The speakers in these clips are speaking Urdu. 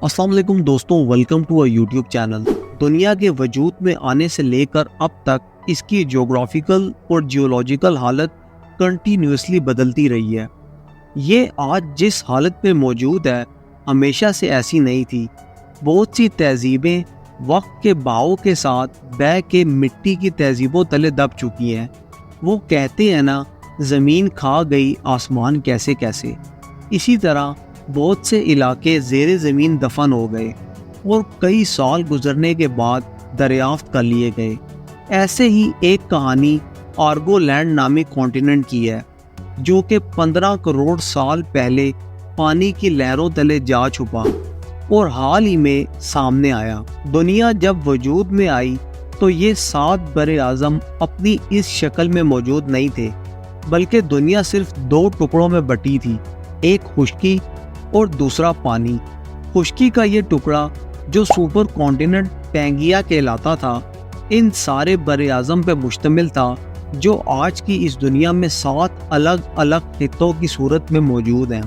السلام علیکم دوستوں، welcome to a YouTube channel. دنیا کے وجود میں آنے سے لے کر اب تک اس کی جغرافیکل اور جیولوجیکل حالت کنٹینیوسلی بدلتی رہی ہے۔ یہ آج جس حالت میں موجود ہے ہمیشہ سے ایسی نہیں تھی۔ بہت سی تہذیبیں وقت کے بہاؤ کے ساتھ بہہ کے مٹی کی تہذیبوں تلے دب چکی ہیں۔ وہ کہتے ہیں نا، زمین کھا گئی آسمان کیسے کیسے۔ اسی طرح بہت سے علاقے زیر زمین دفن ہو گئے اور کئی سال گزرنے کے بعد دریافت کر لیے گئے۔ ایسے ہی ایک کہانی آرگو لینڈ نامی کانٹیننٹ کی ہے، جو کہ 15 کروڑ سال پہلے پانی کی لہروں تلے جا چھپا اور حال ہی میں سامنے آیا۔ دنیا جب وجود میں آئی تو یہ 7 بر اعظم اپنی اس شکل میں موجود نہیں تھے، بلکہ دنیا صرف 2 ٹکڑوں میں بٹی تھی، ایک خشکی اور دوسرا پانی۔ خشکی کا یہ ٹکڑا جو سپر کانٹیننٹ پینگیا کہلاتا تھا، ان سارے بر اعظم پہ مشتمل تھا جو آج کی اس دنیا میں 7 الگ الگ خطوں کی صورت میں موجود ہیں۔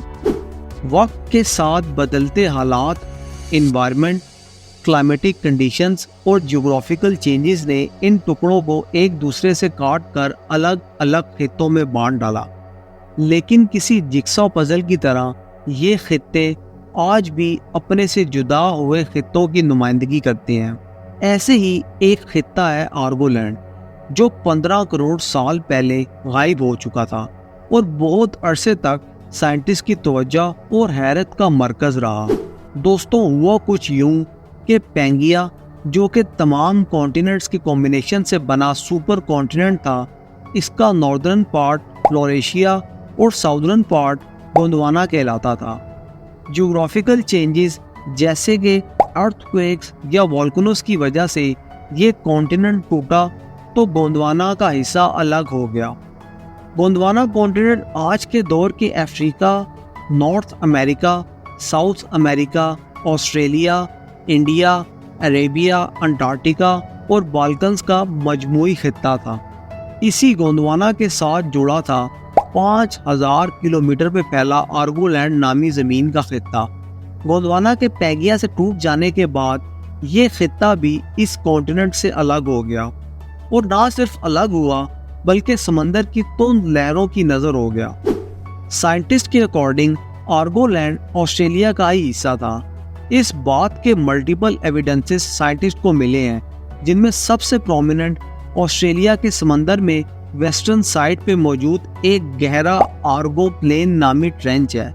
وقت کے ساتھ بدلتے حالات، انوائرمنٹ، کلائمیٹک کنڈیشنز اور جغرافیکل چینجز نے ان ٹکڑوں کو ایک دوسرے سے کاٹ کر الگ الگ خطوں میں بانٹ ڈالا، لیکن کسی جگسا پزل کی طرح یہ خطے آج بھی اپنے سے جدا ہوئے خطوں کی نمائندگی کرتے ہیں۔ ایسے ہی ایک خطہ ہے آرگو لینڈ، جو 15 کروڑ سال پہلے غائب ہو چکا تھا اور بہت عرصے تک سائنٹسٹ کی توجہ اور حیرت کا مرکز رہا۔ دوستوں، ہوا کچھ یوں کہ پینگیا، جو کہ تمام کانٹیننٹس کی کمبینیشن سے بنا سپر کانٹیننٹ تھا، اس کا ناردرن پارٹ فلوریشیا اور ساؤدرن پارٹ گونڈوانا کہلاتا تھا۔ جغرافیکل چینجز جیسے کہ ارتھ کویکس یا والکانوز کی وجہ سے یہ کانٹیننٹ ٹوٹا تو گونڈوانا کا حصہ الگ ہو گیا۔ گونڈوانا کانٹیننٹ آج کے دور کے افریقہ، نارتھ امریکہ، ساؤتھ امریکہ، آسٹریلیا، انڈیا، عربیہ، انٹارکٹیکا اور بالکنز کا مجموعی خطہ تھا۔ اسی گونڈوانا کے ساتھ جڑا تھا 5000 کلومیٹر پہ پھیلا آرگو لینڈ نامی زمین کا خطہ۔ گونڈوانا کے پینگیا سے ٹوٹ جانے کے بعد یہ خطہ بھی اس کانٹیننٹ سے الگ ہو گیا، اور نہ صرف الگ ہوا بلکہ سمندر کی تند لہروں کی نظر ہو گیا۔ سائنٹسٹ کے اکارڈنگ آرگو لینڈ آسٹریلیا کا ہی حصہ تھا۔ اس بات کے ملٹیپل ایویڈنسز سائنٹسٹ کو ملے ہیں، جن میں سب سے پرومیننٹ آسٹریلیا کے سمندر میں ویسٹرن سائڈ پہ موجود ایک گہرا آرگو پلین نامی ٹرینچ ہے،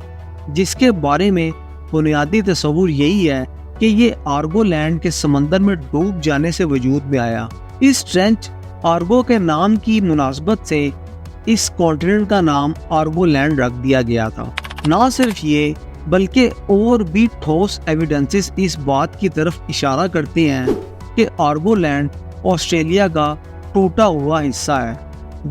جس کے بارے میں بنیادی تصور یہی ہے کہ یہ آرگو لینڈ کے سمندر میں ڈوب جانے سے وجود میں آیا۔ اس ٹرینچ آرگو کے نام کی مناسبت سے اس کانٹیننٹ کا نام آرگو لینڈ رکھ دیا گیا تھا۔ نہ صرف یہ بلکہ اور بھی ٹھوس ایویڈنسز اس بات کی طرف اشارہ کرتے ہیں کہ آرگو لینڈ آسٹریلیا کا ٹوٹا ہوا حصہ ہے،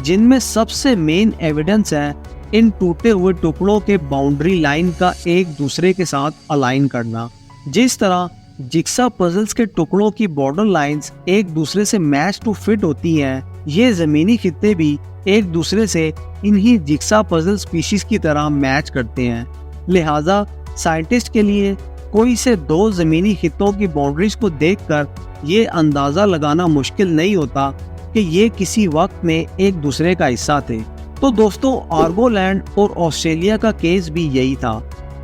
جن میں سب سے مین ایویڈنس ہے ان ٹوٹے ہوئے ٹکڑوں کے باؤنڈری لائن کا ایک دوسرے کے ساتھ الائن کرنا۔ جس طرح جگسا پزلز کے ٹکڑوں کی بارڈر لائنز ایک دوسرے سے میچ ٹو فٹ ہوتی ہیں، یہ زمینی خطے بھی ایک دوسرے سے انہی جگسا پزل سپیشیز کی طرح میچ کرتے ہیں۔ لہٰذا سائنٹسٹ کے لیے کوئی سے 2 زمینی خطوں کی باؤنڈریز کو دیکھ کر یہ اندازہ لگانا مشکل نہیں ہوتا کہ یہ کسی وقت میں ایک دوسرے کا حصہ تھے۔ تو دوستوں، آرگو لینڈ اور آسٹریلیا کا کیس بھی یہی تھا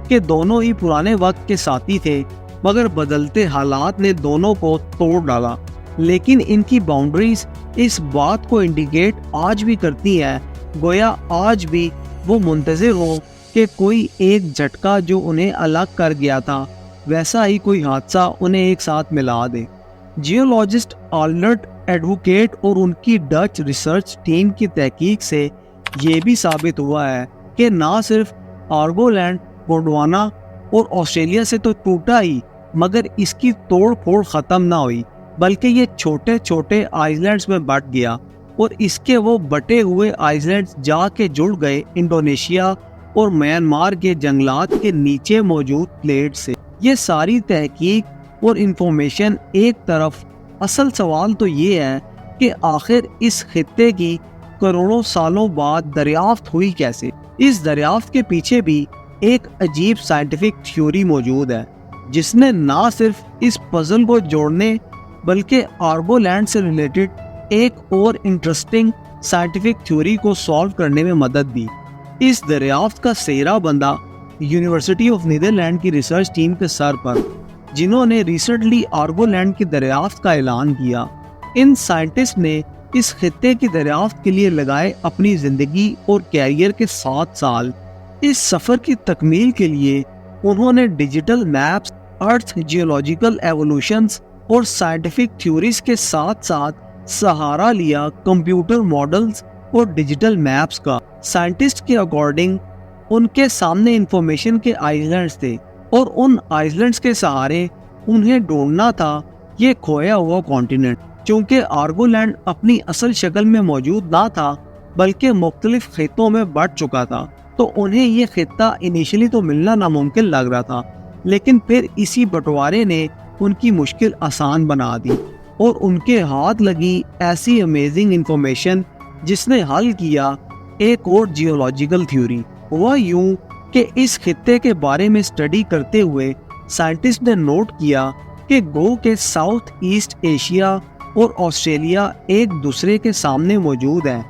کہ دونوں ہی پرانے وقت کے ساتھی تھے، مگر بدلتے حالات نے دونوں کو توڑ ڈالا۔ لیکن ان کی باؤنڈریز اس بات کو انڈیکیٹ آج بھی کرتی ہیں، گویا آج بھی وہ منتظر ہوں کہ کوئی ایک جھٹکا جو انہیں الگ کر گیا تھا، ویسا ہی کوئی حادثہ انہیں ایک ساتھ ملا دے۔ جیولوجسٹ آلبرٹ ایڈوکیٹ اور ان کی ڈچ ریسرچ ٹیم کی تحقیق سے یہ بھی ثابت ہوا ہے کہ نہ صرف آرگو لینڈ گونڈوانا اور آسٹریلیا سے تو ٹوٹا ہی، مگر اس کی توڑ پھوڑ ختم نہ ہوئی، بلکہ یہ چھوٹے چھوٹے آئس لینڈز میں بٹ گیا، اور اس کے وہ بٹے ہوئے آئس لینڈز جا کے جڑ گئے انڈونیشیا اور میانمار کے جنگلات کے نیچے موجود پلیٹ سے۔ یہ ساری تحقیق اور انفارمیشن ایک طرف، اصل سوال تو یہ ہے کہ آخر اس خطے کی کروڑوں سالوں بعد دریافت ہوئی کیسے؟ اس دریافت کے پیچھے بھی ایک عجیب سائنٹیفک تھیوری موجود ہے، جس نے نہ صرف اس پزل کو جوڑنے بلکہ آرگولینڈ سے ریلیٹڈ ایک اور انٹرسٹنگ سائنٹیفک تھیوری کو سالو کرنے میں مدد دی۔ اس دریافت کا سہرا بندہ یونیورسٹی آف نیدرلینڈ کی ریسرچ ٹیم کے سر پر، جنہوں نے ریسنٹلی آرگولینڈ کی دریافت کا اعلان کیا۔ ان سائنٹسٹ نے اس خطے کی دریافت کے لیے لگائے اپنی زندگی اور کیریئر کے 7 سال۔ اس سفر کی تکمیل کے لیے انہوں نے ڈیجیٹل میپس، ارتھ جیولوجیکل ایوولوشنز اور سائنٹیفک تھیوریز کے ساتھ ساتھ سہارا لیا کمپیوٹر ماڈلز اور ڈیجیٹل میپس کا۔ سائنٹسٹ کے اکارڈنگ ان کے سامنے انفارمیشن کے آئلینڈز تھے اور ان آئلینڈز کے سہارے انہیں ڈھونڈنا تھا یہ کھویا ہوا کانٹیننٹ۔ چونکہ آرگولینڈ اپنی اصل شکل میں موجود نہ تھا بلکہ مختلف خطوں میں بٹ چکا تھا، تو انہیں یہ خطہ انیشلی تو ملنا ناممکن لگ رہا تھا، لیکن پھر اسی بٹوارے نے ان کی مشکل آسان بنا دی اور ان کے ہاتھ لگی ایسی امیزنگ انفارمیشن جس نے حل کیا ایک اور جیولوجیکل تھیوری۔ ہوا یوں کہ اس خطے کے بارے میں اسٹڈی کرتے ہوئے سائنٹسٹ نے نوٹ کیا کہ گو کے ساؤتھ ایسٹ ایشیا اور آسٹریلیا ایک دوسرے کے سامنے موجود ہیں،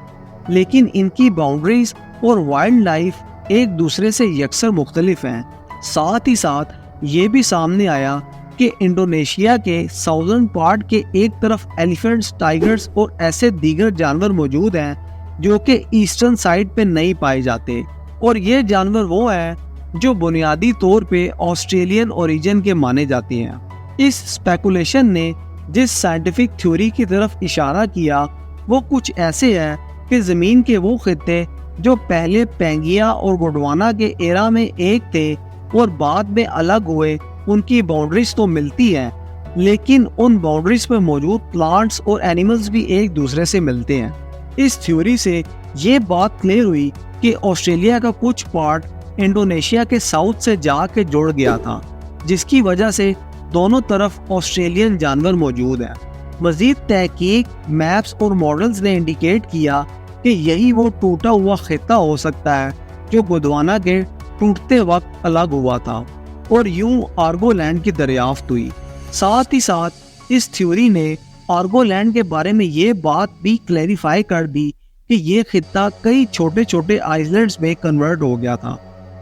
لیکن ان کی باؤنڈریز اور وائلڈ لائف ایک دوسرے سے یکسر مختلف ہیں۔ ساتھ ہی ساتھ یہ بھی سامنے آیا کہ انڈونیشیا کے ساؤثرن پارٹ کے ایک طرف ایلیفینٹس، ٹائیگرز اور ایسے دیگر جانور موجود ہیں جو کہ ایسٹرن سائڈ پہ نہیں پائے جاتے، اور یہ جانور وہ ہیں جو بنیادی طور پہ آسٹریلین اوریجن کے مانے جاتے ہیں۔ اس اسپیکولیشن نے جس سائنٹیفک تھیوری کی طرف اشارہ کیا وہ کچھ ایسے ہے کہ زمین کے وہ خطے جو پہلے پینگیا اور گوڈوانا کے ایرا میں ایک تھے اور بعد میں الگ ہوئے، ان کی باؤنڈریز تو ملتی ہیں، لیکن ان باؤنڈریز پہ موجود پلانٹس اور اینیملز بھی ایک دوسرے سے ملتے ہیں۔ اس تھیوری سے یہ بات کلیئر ہوئی کہ آسٹریلیا کا کچھ پارٹ انڈونیشیا کے ساؤتھ سے جا کے جڑ گیا تھا، جس کی وجہ سے دونوں طرف آسٹریلین جانور موجود ہیں۔ مزید تحقیق، میپس اور ماڈلز نے انڈیکیٹ کیا کہ یہی وہ ٹوٹا ہوا خطہ ہو سکتا ہے جو گوڈوانا کے ٹوٹتے وقت الگ ہوا تھا، اور یوں آرگولینڈ کی دریافت ہوئی۔ ساتھ ہی ساتھ اس تھیوری نے آرگولینڈ کے بارے میں یہ بات بھی کلیریفائی کر دی کہ یہ خطہ کئی چھوٹے چھوٹے آئلینڈز میں کنورٹ ہو گیا تھا،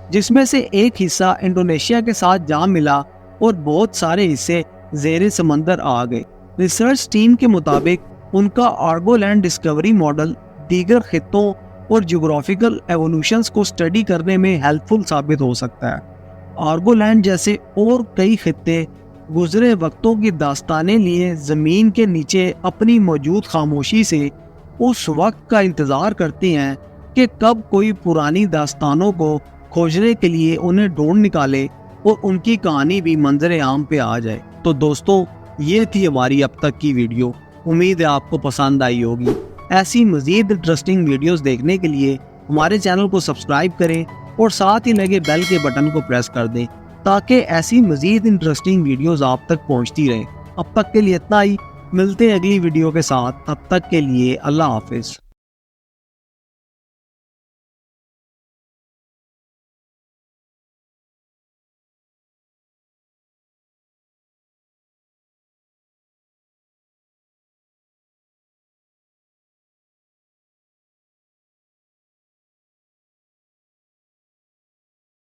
جس میں سے ایک حصہ انڈونیشیا کے ساتھ جا ملا اور بہت سارے حصے زیر سمندر آ گئے۔ ریسرچ ٹیم کے مطابق ان کا آرگولینڈ ڈسکوری ماڈل دیگر خطوں اور جغرافیکل ایوولوشنز کو اسٹڈی کرنے میں ہیلپ فل ثابت ہو سکتا ہے۔ آرگولینڈ جیسے اور کئی خطے گزرے وقتوں کی داستانیں لیے زمین کے نیچے اپنی موجود خاموشی سے اس وقت کا انتظار کرتے ہیں کہ کب کوئی پرانی داستانوں کو کھوجنے کے لیے انہیں ڈھونڈ نکالے اور ان کی کہانی بھی منظر عام پہ آ جائے۔ تو دوستوں، یہ تھی ہماری اب تک کی ویڈیو، امید ہے آپ کو پسند آئی ہوگی۔ ایسی مزید انٹرسٹنگ ویڈیوز دیکھنے کے لیے ہمارے چینل کو سبسکرائب کریں اور ساتھ ہی لگے بیل کے بٹن کو پریس کر دیں تاکہ ایسی مزید انٹرسٹنگ ویڈیوز آپ تک پہنچتی رہیں۔ اب تک کے لیے اتنا ہی، ملتے ہیں اگلی ویڈیو کے ساتھ، تب تک کے لیے اللہ حافظ۔